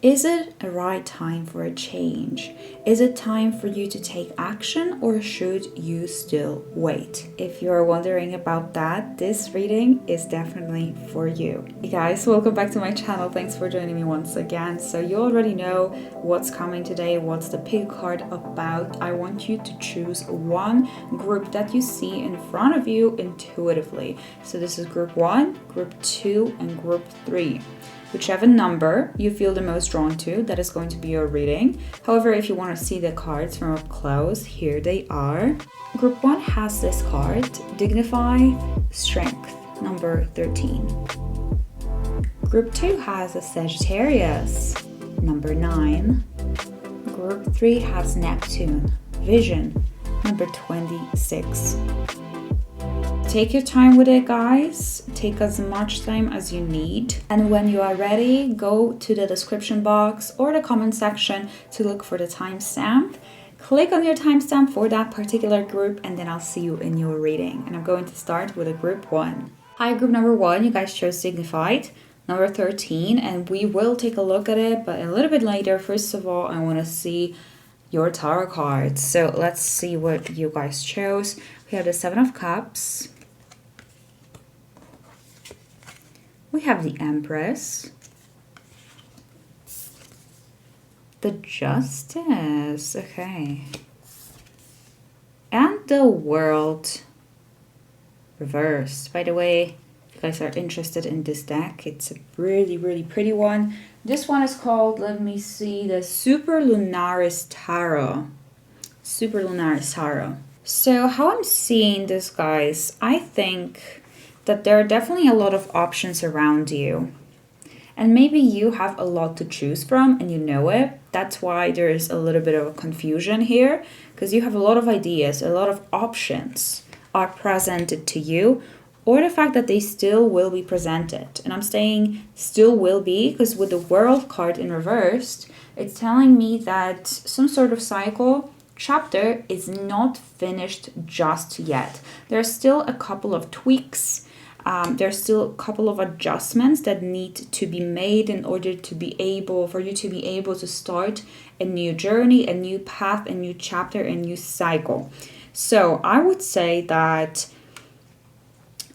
Is it a right time for a change? Is it time for you to take action, or should you still wait? If you're wondering about that, this reading is definitely for you. Hey guys, welcome back to my channel. Thanks for joining me once again. So you already know what's coming today, what's the pick card about. I want you to choose one group that you see in front of you intuitively. So this is group 1, group 2, and group 3. Whichever number you feel the most drawn to, that is going to be your reading. However, if you want to see the cards from up close, here they are. Group 1 has this card, Dignify Strength, number 13. Group 2 has a Sagittarius, number 9. Group 3 has Neptune, Vision, number 26. Take your time with it, guys. Take as much time as you need. And when you are ready, go to the description box or the comment section to look for the timestamp. Click on your timestamp for that particular group, and then I'll see you in your reading. And I'm going to start with a group 1. Hi, group number 1. You guys chose Dignified, number 13, and we will take a look at it, but a little bit later. First of all, I want to see your tarot cards. So let's see what you guys chose. We have the 7 of Cups. We have the Empress, the Justice, okay, and the World reversed. By the way, if you guys are interested in this deck, it's a really, really pretty one. This one is called, let me see, the Super Lunaris Tarot. Super Lunaris Tarot. So how I'm seeing this, guys, I think that there are definitely a lot of options around you. And maybe you have a lot to choose from and you know it. That's why there is a little bit of a confusion here, because you have a lot of ideas, a lot of options are presented to you, or the fact that they still will be presented. And I'm saying still will be because with the World card in reversed, it's telling me that some sort of cycle chapter is not finished just yet. There's still a couple of tweaks. There's still a couple of adjustments that need to be made in order to be able, for you to be able to start a new journey, a new path, a new chapter, a new cycle. So I would say that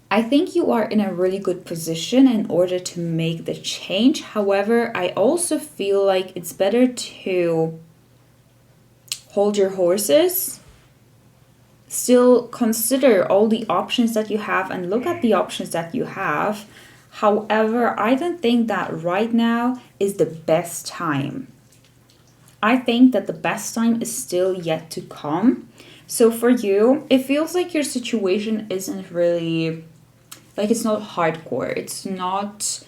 I think you are in a really good position in order to make the change. However, I also feel like it's better to hold your horses. Still consider all the options that you have and look at the options that you have. However, I don't think that right now is the best time. I think that the best time is still yet to come. So for you, it feels like your situation isn't really, like it's not hardcore. It's not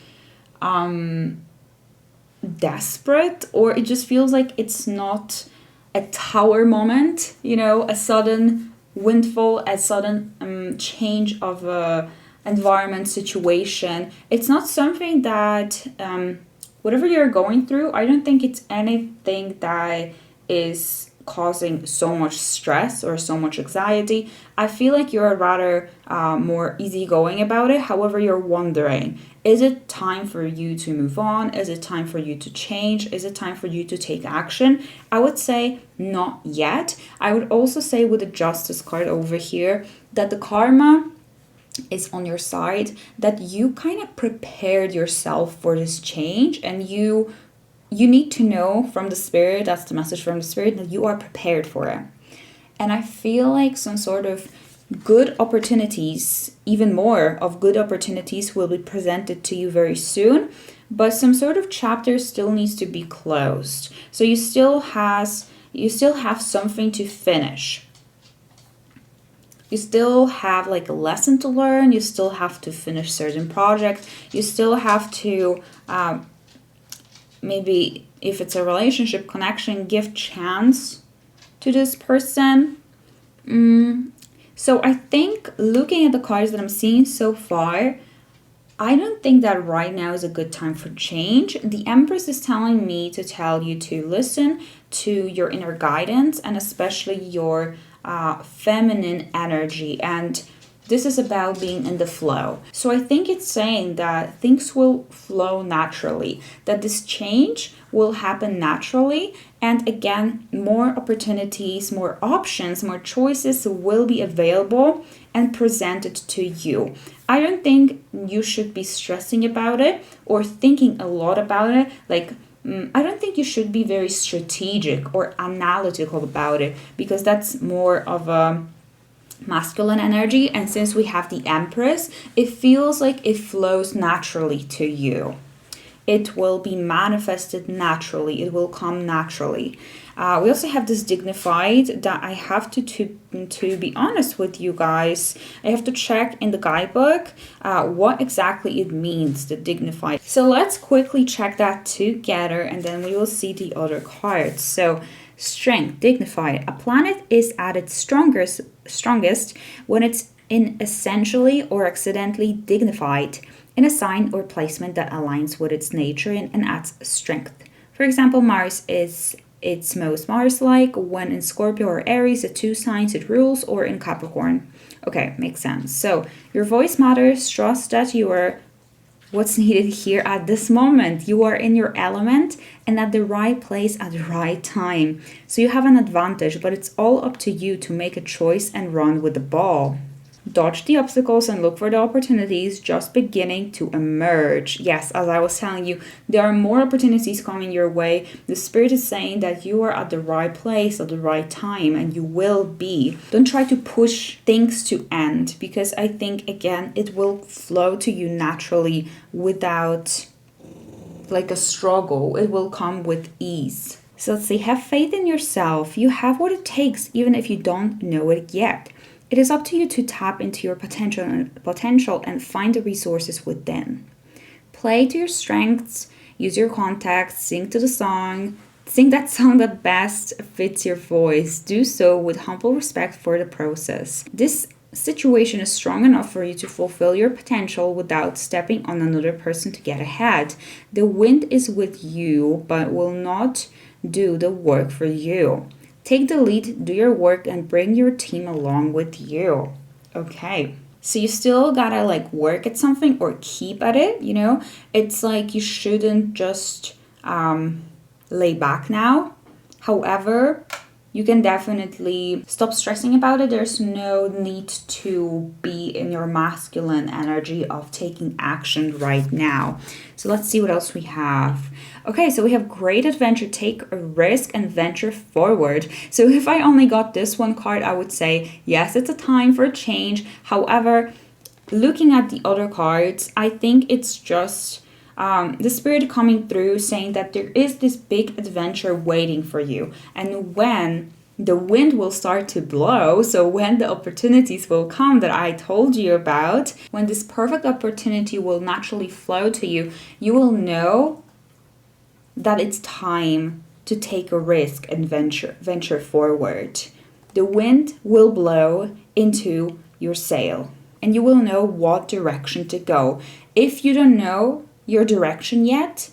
desperate, or it just feels like it's not a tower moment, you know, a sudden windfall, a sudden change of a environment situation. It's not something that whatever you're going through, I don't think it's anything that is causing so much stress or so much anxiety. I feel like you're rather more easygoing about it. However, you're wondering, is it time for you to move on? Is it time for you to change? Is it time for you to take action? I would say not yet. I would also say with the Justice card over here that the karma is on your side, that you kind of prepared yourself for this change, and you need to know from the Spirit, that's the message from the Spirit, that you are prepared for it. And I feel like some sort of good opportunities, even more of good opportunities, will be presented to you very soon, but some sort of chapter still needs to be closed. So you still have something to finish. You still have like a lesson to learn. You still have to finish certain projects. You still have to maybe, if it's a relationship connection, give chance to this person. So I think looking at the cards that I'm seeing so far, I don't think that right now is a good time for change. The Empress is telling me to tell you to listen to your inner guidance, and especially your feminine energy, and This is about being in the flow. So I think it's saying that things will flow naturally, that this change will happen naturally. And again, more opportunities, more options, more choices will be available and presented to you. I don't think you should be stressing about it or thinking a lot about it. Like, I don't think you should be very strategic or analytical about it, because that's more of a masculine energy. And since we have the Empress, it feels like it flows naturally to you. It will be manifested naturally. It will come naturally. We also have this dignified that I have to be honest with you guys. I have to check in the guidebook what exactly it means, the dignified. So let's quickly check that together and then we will see the other cards. So strength, dignified. A planet is at its strongest when it's essentially or accidentally dignified in a sign or placement that aligns with its nature and adds strength. For example, Mars is its most Mars-like when in Scorpio or Aries, the two signs it rules, or in Capricorn. Okay, makes sense. So your voice matters. Trust that you are what's needed here at this moment. You are in your element and at the right place at the right time. So you have an advantage, but it's all up to you to make a choice and run with the ball. Dodge the obstacles and look for the opportunities just beginning to emerge. Yes, as I was telling you, there are more opportunities coming your way. The Spirit is saying that you are at the right place at the right time, and you will be. Don't try to push things to end, because I think, again, it will flow to you naturally without like a struggle. It will come with ease. So let's see, have faith in yourself. You have what it takes, even if you don't know it yet. It is up to you to tap into your potential and find the resources within. Play to your strengths, use your contacts, sing to the song, sing that song that best fits your voice. Do so with humble respect for the process. This situation is strong enough for you to fulfill your potential without stepping on another person to get ahead. The wind is with you, but will not do the work for you. Take the lead, do your work, and bring your team along with you. Okay. So you still gotta like work at something or keep at it, you know? It's like you shouldn't just lay back now. However, you can definitely stop stressing about it. There's no need to be in your masculine energy of taking action right now. So let's see what else we have. Okay, so we have great adventure, take a risk and venture forward. So if I only got this one card, I would say, yes, it's a time for a change. However, looking at the other cards, I think it's just the Spirit coming through saying that there is this big adventure waiting for you. And when the wind will start to blow, so when the opportunities will come that I told you about, when this perfect opportunity will naturally flow to you, you will know that it's time to take a risk and venture forward. The wind will blow into your sail and you will know what direction to go. If you don't know your direction yet,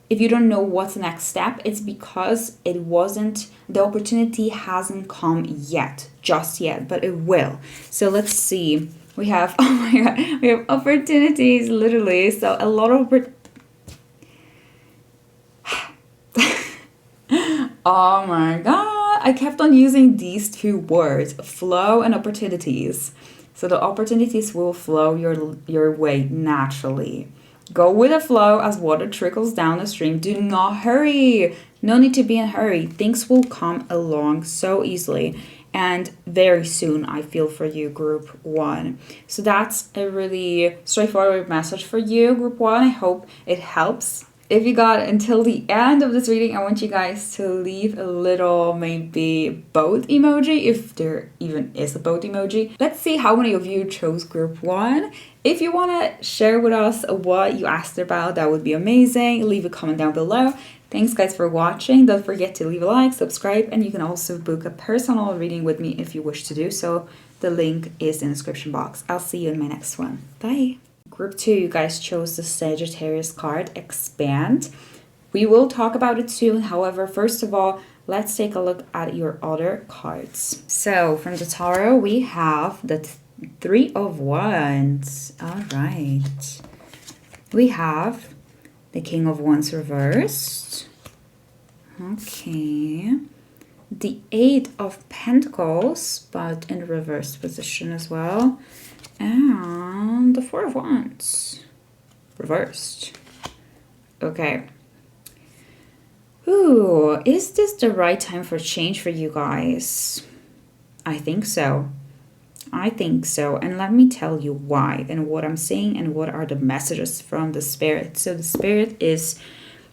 if you don't know what's the next step, it's because the opportunity hasn't come yet, just yet, but it will. So let's see. We have, oh my God, we have opportunities, literally. So a lot of oh my God, I kept on using these two words, flow and opportunities. So the opportunities will flow your way naturally. Go with the flow as water trickles down the stream. Do not hurry. No need to be in a hurry. Things will come along so easily and very soon, I feel, for you, Group 1. So that's a really straightforward message for you, Group 1. I hope it helps. If you got until the end of this reading, I want you guys to leave a little maybe boat emoji, if there even is a boat emoji. Let's see how many of you chose Group 1. If you want to share with us what you asked about, that would be amazing. Leave a comment down below. Thanks guys for watching. Don't forget to leave a like, subscribe, and you can also book a personal reading with me if you wish to do so. The link is in the description box. I'll see you in my next one. Bye. Group 2, you guys chose the Sagittarius card, Expand. We will talk about it soon. However, first of all, let's take a look at your other cards. So from the tarot, we have the Three of Wands. All right. We have the King of Wands reversed. Okay. The Eight of Pentacles, but in reversed position as well. And the Four of Wands reversed. Okay. Ooh, is this the right time for change for you guys? I think so. I think so. And let me tell you why and what I'm saying and what are the messages from the Spirit. So the Spirit is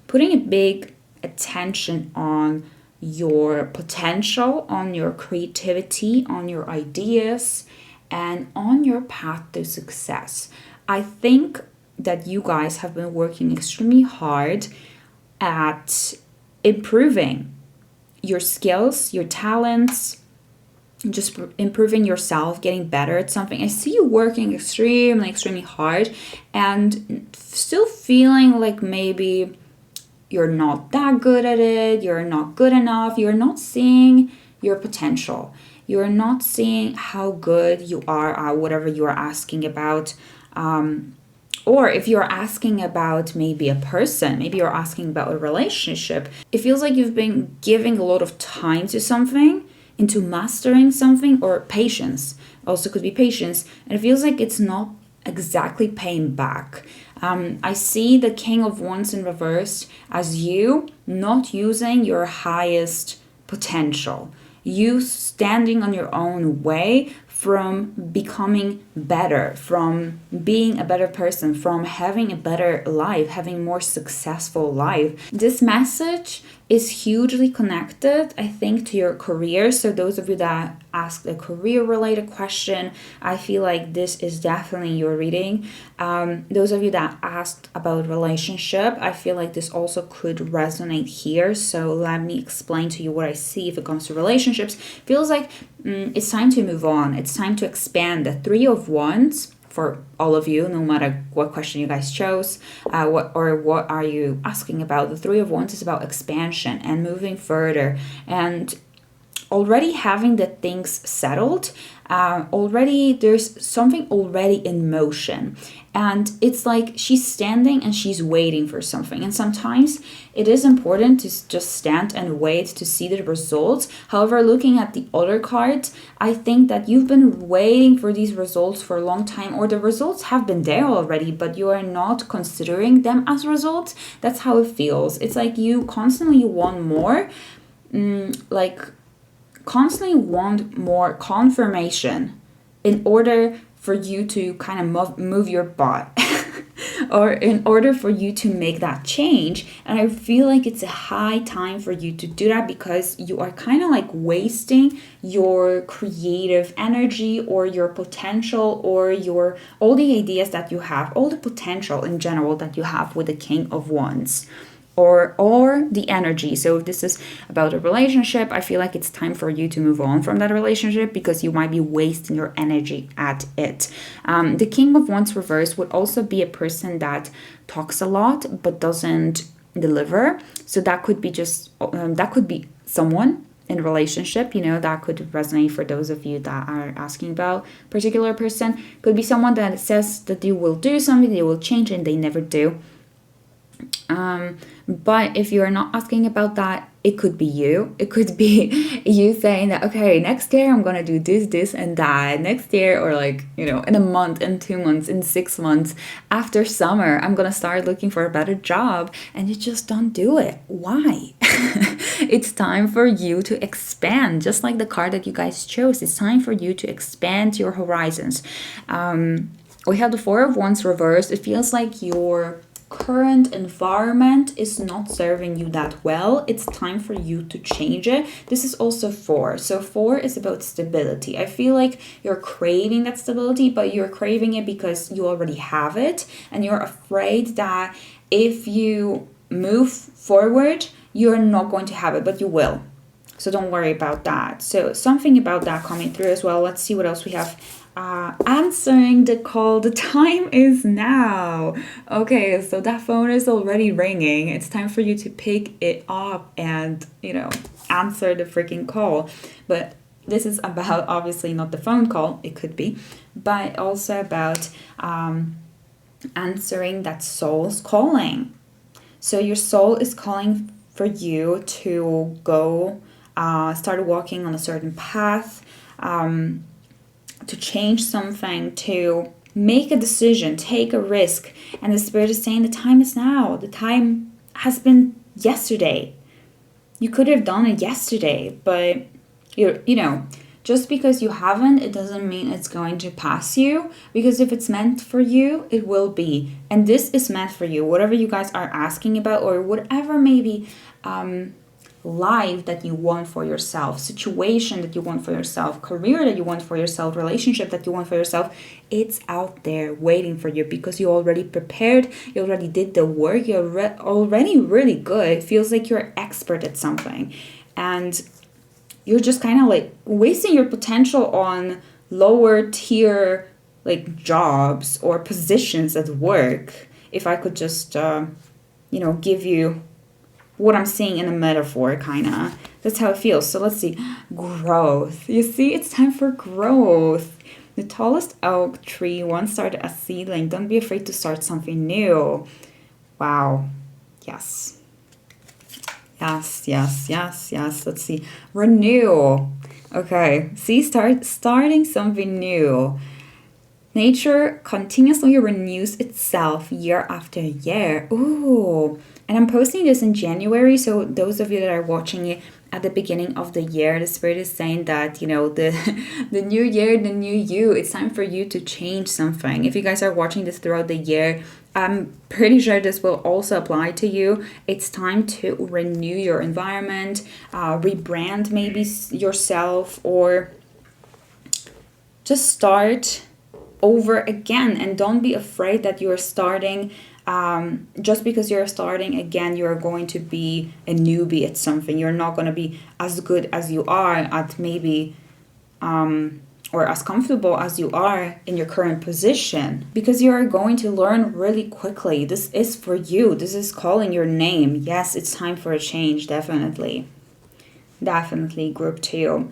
putting a big attention on your potential, on your creativity, on your ideas, and on your path to success. I think that you guys have been working extremely hard at improving your skills, your talents, just improving yourself, getting better at something. I see you working extremely hard and still feeling like maybe you're not that good at it, you're not good enough, you're not seeing your potential, you're not seeing how good you are at whatever you are asking about. Or if you're asking about maybe a person, maybe you're asking about a relationship, it feels like you've been giving a lot of time to something, into mastering something, or patience. Also could be patience. And it feels like it's not exactly paying back. I see the King of Wands in reverse as you not using your highest potential. You standing on your own way from becoming better, from being a better person, from having a better life, having more successful life. This message is hugely connected, I think, to your career. So those of you that asked a career-related question, I feel like this is definitely your reading. Those of you that asked about relationship, I feel like this also could resonate here. So let me explain to you what I see if it comes to relationships. Feels like it's time to move on. It's time to expand. The Three of Wands for all of you, no matter what question you guys chose, what are you asking about. The Three of Wands is about expansion and moving further and already having the things settled. Already there's something already in motion, and it's like she's standing and she's waiting for something. And sometimes it is important to just stand and wait to see the results. However, looking at the other cards, I think that you've been waiting for these results for a long time, or the results have been there already, but you are not considering them as results. That's how it feels. It's like you constantly want more, constantly want more confirmation in order for you to kind of move your butt or in order for you to make that change. And I feel like it's a high time for you to do that, because you are kind of like wasting your creative energy or your potential or your all the ideas that you have, all the potential in general that you have with the King of Wands. Or the energy. So if this is about a relationship, I feel like it's time for you to move on from that relationship, because you might be wasting your energy at it. The King of Wands reverse would also be a person that talks a lot but doesn't deliver. So that could be that could be someone in a relationship, that could resonate for those of you that are asking about a particular person. Could be someone that says that they will do something, they will change, and they never do. But if you're not asking about that, it could be you. It could be you saying that, okay, next year I'm gonna do this and that. Next year, or in a month, in 2 months, in 6 months, after summer, I'm gonna start looking for a better job, and you just don't do it. Why? It's time for you to expand, just like the card that you guys chose. It's time for you to expand your horizons. We have the Four of Wands reversed. It feels like your current environment is not serving you that well. It's time for you to change it. This is also 4. So 4 is about stability. I feel like you're craving that stability, but you're craving it because you already have it, and you're afraid that if you move forward, you're not going to have it, but you will. So don't worry about that. So something about that coming through as well. Let's see what else we have. Answering the call. The time is now. Okay, so that phone is already ringing. It's time for you to pick it up and, answer the freaking call. But this is about, obviously not the phone call, it could be, but also about answering that soul's calling. So your soul is calling for you to go start walking on a certain path, to change something, to make a decision, take a risk. And the Spirit is saying the time is now. The time has been yesterday. You could have done it yesterday, but you know, just because you haven't, it doesn't mean it's going to pass you, because if it's meant for you, it will be. And this is meant for you. Whatever you guys are asking about, or whatever maybe life that you want for yourself, situation that you want for yourself, career that you want for yourself, relationship that you want for yourself, it's out there waiting for you, because you already prepared, you already did the work, you're already really good. It feels like you're expert at something, and you're just kind of like wasting your potential on lower tier like jobs or positions at work. If I could just give you what I'm seeing in a metaphor, kind of. That's how it feels. So let's see. Growth. You see, it's time for growth. The tallest oak tree once started as seedling. Don't be afraid to start something new. Wow. Yes. Yes, yes, yes, yes. Let's see. Renew. Okay. See, starting something new. Nature continuously renews itself year after year. Ooh. And I'm posting this in January, so those of you that are watching it at the beginning of the year, the Spirit is saying that, you know, the new year, the new you, it's time for you to change something. If you guys are watching this throughout the year, I'm pretty sure this will also apply to you. It's time to renew your environment, rebrand maybe yourself, or just start over again. And don't be afraid that you're starting. Just because you're starting again, you're going to be a newbie at something. You're not going to be as good as you are at maybe, or as comfortable as you are in your current position, because you are going to learn really quickly. This is for you. This is calling your name. Yes, it's time for a change. Definitely. Definitely, group 2.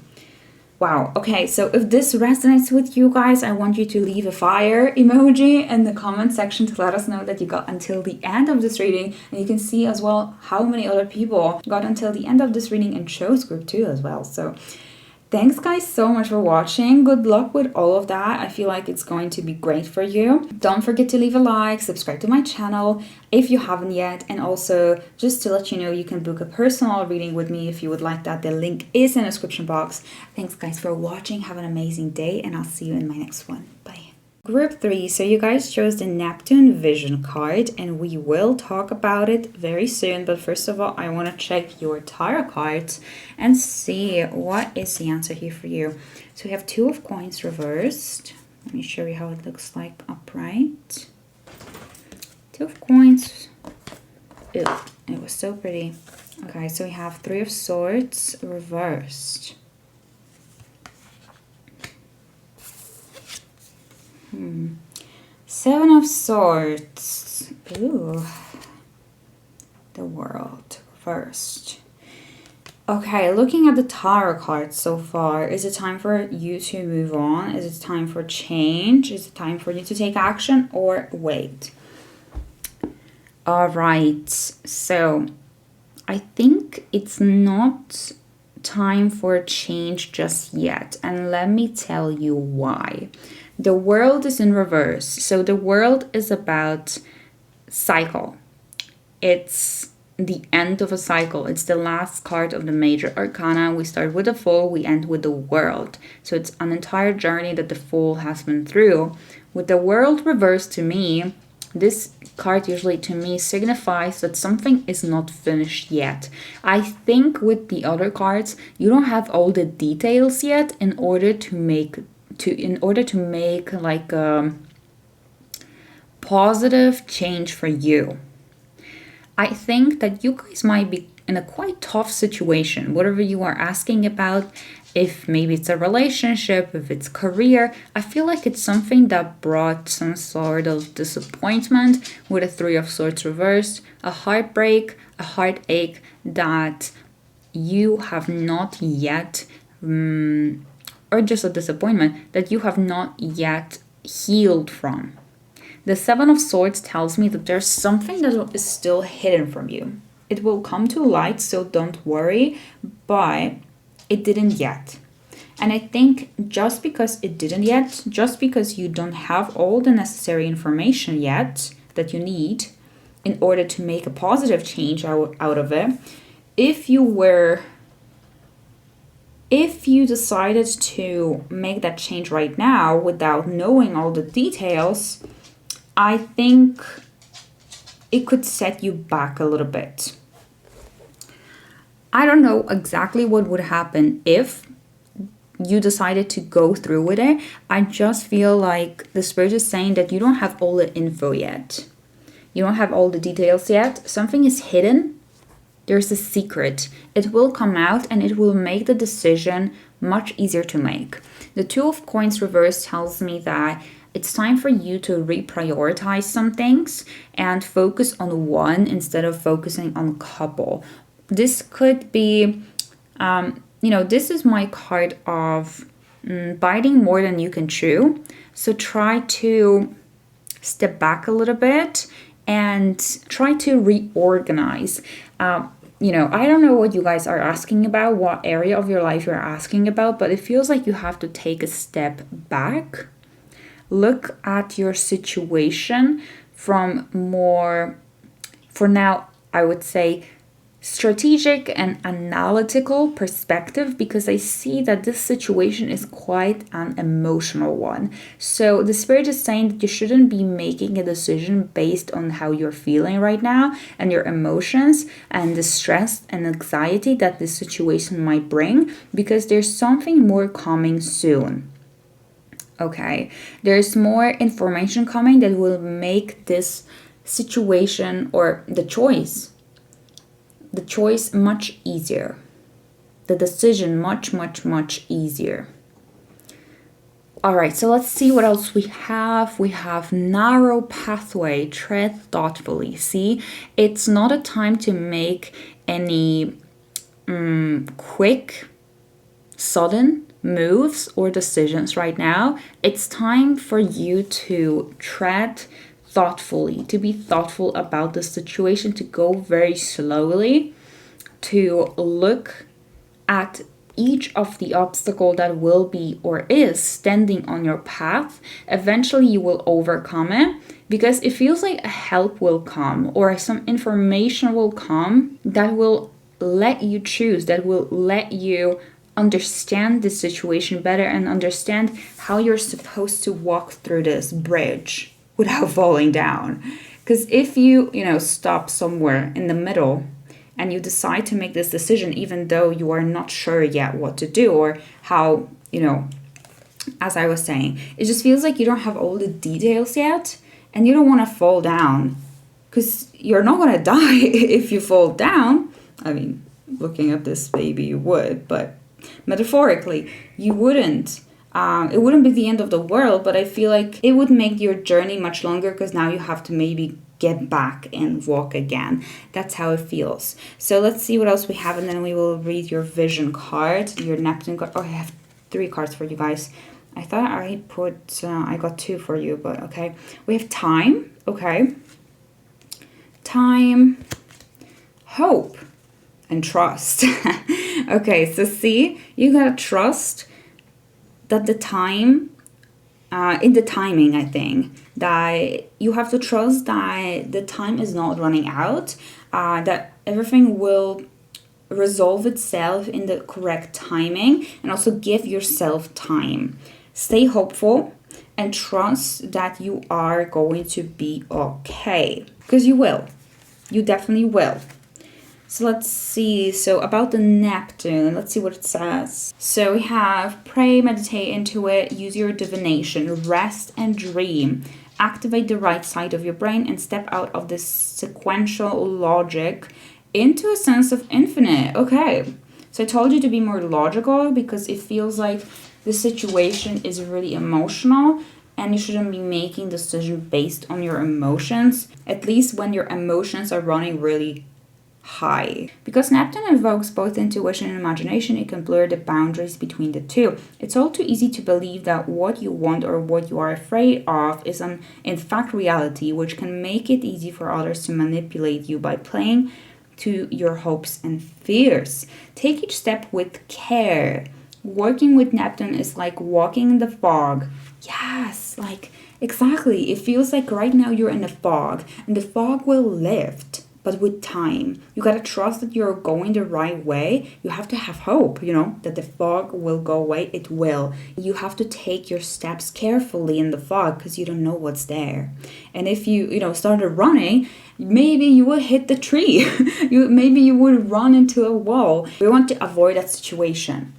Wow. Okay, so if this resonates with you guys, I want you to leave a fire emoji in the comment section to let us know that you got until the end of this reading. And you can see as well how many other people got until the end of this reading and chose group 2 as well. So thanks guys so much for watching. Good luck with all of that. I feel like it's going to be great for you. Don't forget to leave a like, subscribe to my channel if you haven't yet. And also, just to let you know, you can book a personal reading with me if you would like that. The link is in the description box. Thanks guys for watching. Have an amazing day, and I'll see you in my next one. Bye. Group 3, so you guys chose the Neptune Vision card, and we will talk about it very soon. But first of all, I want to check your tarot cards and see what is the answer here for you. So we have 2 of coins reversed. Let me show you how it looks like upright. 2 of coins. Ew, it was so pretty. Okay, so we have 3 of swords reversed. 7 of swords. Ooh. The world reversed. Okay, looking at the tarot cards so far, is it time for you to move on? Is it time for change? Is it time for you to take action, or wait? All right, so I think it's not time for change just yet, and let me tell you why. The world is in reverse. So the world is about cycle. It's the end of a cycle. It's the last card of the major arcana. We start with the Fool, we end with the World. So it's an entire journey that the Fool has been through. With the World reversed, to me, this card usually to me signifies that something is not finished yet. I think with the other cards, you don't have all the details yet in order to make like a positive change for you. I think that you guys might be in a quite tough situation, whatever you are asking about. If maybe it's a relationship, if it's career, I feel like it's something that brought some sort of disappointment with a 3 of swords reversed, a heartbreak, a heartache that you have not yet or just a disappointment that you have not yet healed from. The Seven of Swords tells me that there's something that is still hidden from you. It will come to light, so don't worry, but it didn't yet. And I think just because it didn't yet, just because you don't have all the necessary information yet that you need in order to make a positive change out of it, if you decided to make that change right now without knowing all the details, I think it could set you back a little bit. I don't know exactly what would happen if you decided to go through with it. I just feel like the Spirit is saying that you don't have all the info yet. You don't have all the details yet. Something is hidden. There's a secret. It will come out and it will make the decision much easier to make. The Two of Coins reverse tells me that it's time for you to reprioritize some things and focus on one instead of focusing on a couple. This could be, this is my card of biting more than you can chew. So try to step back a little bit and try to reorganize. I don't know what you guys are asking about, what area of your life you're asking about, but it feels like you have to take a step back. Look at your situation from more, for now, I would say, strategic and analytical perspective, because I see that this situation is quite an emotional one. So the Spirit is saying that you shouldn't be making a decision based on how you're feeling right now and your emotions and the stress and anxiety that this situation might bring, because there's something more coming soon. Okay, there's more information coming that will make this situation or the choice much easier. The decision much, much, much easier. All right, so let's see what else we have. We have narrow pathway, tread thoughtfully. See, it's not a time to make any quick, sudden moves or decisions right now. It's time for you to tread thoughtfully, to be thoughtful about the situation, to go very slowly, to look at each of the obstacle that will be or is standing on your path. Eventually you will overcome it, because it feels like a help will come or some information will come that will let you choose, that will let you understand the situation better and understand how you're supposed to walk through this bridge without falling down. Because if you stop somewhere in the middle and you decide to make this decision even though you are not sure yet what to do or how, as I was saying, it just feels like you don't have all the details yet and you don't want to fall down, because you're not going to die if you fall down. I mean, looking at this baby you would, but metaphorically you wouldn't. It wouldn't be the end of the world, but I feel like it would make your journey much longer, because now you have to maybe get back and walk again. That's how it feels. So let's see what else we have, and then we will read your vision card, your Neptune card. Oh, I have 3 cards for you guys. I thought I got 2 for you, but okay. We have time, okay. Time, hope, and trust. Okay, so see, you gotta trust that the time, in the timing, I think, that you have to trust that the time is not running out, that everything will resolve itself in the correct timing, and also give yourself time. Stay hopeful and trust that you are going to be okay, because you will. You definitely will. So let's see. So about the Neptune, let's see what it says. So we have pray, meditate into it, use your divination, rest and dream. Activate the right side of your brain and step out of this sequential logic into a sense of infinite. Okay. So I told you to be more logical, because it feels like the situation is really emotional and you shouldn't be making decisions based on your emotions, at least when your emotions are running really high. Because Neptune evokes both intuition and imagination, it can blur the boundaries between the two. It's all too easy to believe that what you want or what you are afraid of is in fact reality, which can make it easy for others to manipulate you by playing to your hopes and fears. Take each step with care. Working with Neptune is like walking in the fog. Yes, like exactly. It feels like right now you're in a fog, and the fog will lift. But with time, you gotta trust that you're going the right way. You have to have hope, that the fog will go away. It will. You have to take your steps carefully in the fog because you don't know what's there. And if you started running, maybe you will hit the tree. Maybe you would run into a wall. We want to avoid that situation.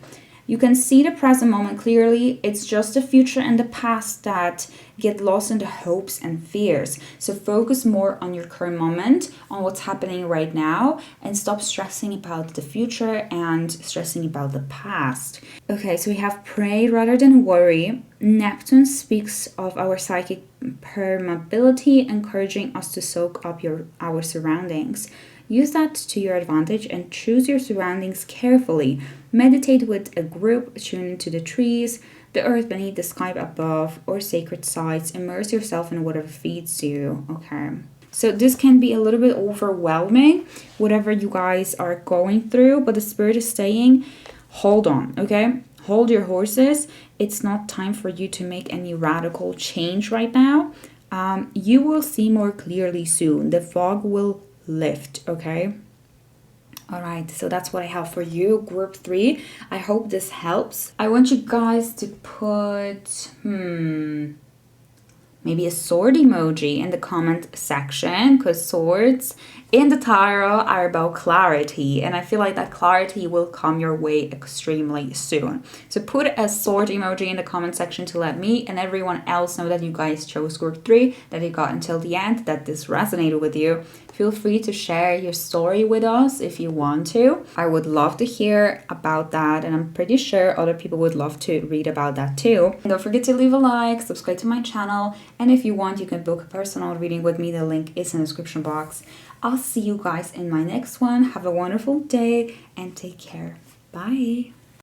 You can see the present moment clearly. It's just the future and the past that get lost in the hopes and fears. So focus more on your current moment, on what's happening right now, and stop stressing about the future and stressing about the past. Okay, so we have pray rather than worry. Neptune speaks of our psychic permeability, encouraging us to soak up our surroundings. Use that to your advantage and choose your surroundings carefully. Meditate with a group, tune into the trees, the earth beneath, the sky above, or sacred sites. Immerse yourself in whatever feeds you. Okay. So this can be a little bit overwhelming, whatever you guys are going through, but the spirit is saying, hold on, okay? Hold your horses. It's not time for you to make any radical change right now. You will see more clearly soon. The fog will lift, okay? All right, so that's what I have for you, group 3. I hope this helps. I want you guys to put maybe a sword emoji in the comment section, because swords in the tarot are about clarity, and I feel like that clarity will come your way extremely soon. So put a sword emoji in the comment section to let me and everyone else know that you guys chose group 3, that you got until the end, that this resonated with you. Feel free to share your story with us if you want to. I would love to hear about that, and I'm pretty sure other people would love to read about that too. And don't forget to leave a like, subscribe to my channel, and if you want, you can book a personal reading with me. The link is in the description box. I'll see you guys in my next one. Have a wonderful day and take care. Bye.